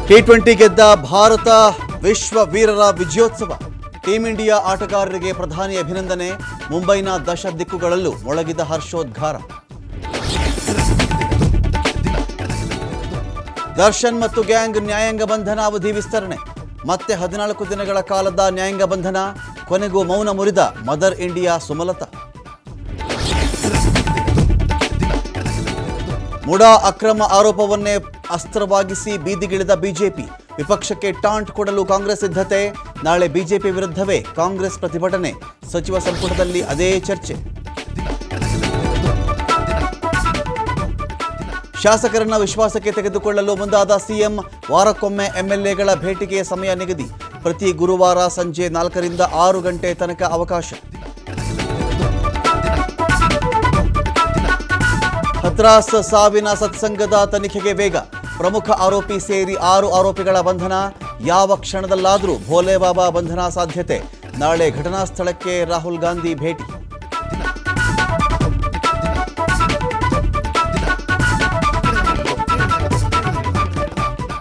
T20 ಗೆದ್ದ ಭಾರತ ವಿಶ್ವ ವೀರರ ವಿಜಯೋತ್ಸವ. ಟೀಂ ಇಂಡಿಯಾ ಆಟಗಾರರಿಗೆ ಪ್ರಧಾನಿ ಅಭಿನಂದನೆ. ಮುಂಬೈನ ದಶ ದಿಕ್ಕುಗಳಲ್ಲೂ ಮೊಳಗಿದ ಹರ್ಷೋದ್ಗಾರ. ದರ್ಶನ್ ಮತ್ತು ಗ್ಯಾಂಗ್ ನ್ಯಾಯಾಂಗ ಬಂಧನ ಅವಧಿ ವಿಸ್ತರಣೆ. ಮತ್ತೆ 14 ದಿನಗಳ ಕಾಲದ ನ್ಯಾಯಾಂಗ ಬಂಧನ. ಕೊನೆಗೂ ಮೌನ ಮುರಿದ ಮದರ್ ಇಂಡಿಯಾ ಸುಮಲತಾ. ಮುಡಾ ಅಕ್ರಮ ಆರೋಪವನ್ನೇ ಅಸ್ತ್ರವಾಗಿಸಿ ಬೀದಿಗಿಳಿದ ಬಿಜೆಪಿ. ವಿಪಕ್ಷಕ್ಕೆ ಟಾಂಟ್ ಕೊಡಲು ಕಾಂಗ್ರೆಸ್ ಸಿದ್ಧತೆ. ನಾಳೆ ಬಿಜೆಪಿ ವಿರುದ್ಧವೇ ಕಾಂಗ್ರೆಸ್ ಪ್ರತಿಭಟನೆ. ಸಚಿವ ಸಂಪುಟದಲ್ಲಿ ಅದೇ ಚರ್ಚೆ. ಶಾಸಕರನ್ನ ವಿಶ್ವಾಸಕ್ಕೆ ತೆಗೆದುಕೊಳ್ಳಲು ಮುಂದಾದ ಸಿಎಂ. ವಾರಕ್ಕೊಮ್ಮೆ ಎಂಎಲ್ಎಗಳ ಭೇಟಿಗೆ ಸಮಯ ನಿಗದಿ. ಪ್ರತಿ ಗುರುವಾರ ಸಂಜೆ 4ರಿಂದ 6 ಗಂಟೆ ತನಕ ಅವಕಾಶ. ಹತ್ರಾಸ್ ಸಾವಿನ ಸತ್ಸಂಗದ ತನಿಖೆಗೆ ವೇಗ. ಪ್ರಮುಖ ಆರೋಪಿ ಸೇರಿ 6 ಆರೋಪಿಗಳ ಬಂಧನ. ಯಾವ ಕ್ಷಣದಲ್ಲಾದರೂ ಭೋಲೆ ಬಾಬಾ ಬಂಧನ ಸಾಧ್ಯತೆ. ನಾಳೆ ಘಟನಾ ಸ್ಥಳಕ್ಕೆ ರಾಹುಲ್ ಗಾಂಧಿ ಭೇಟಿ.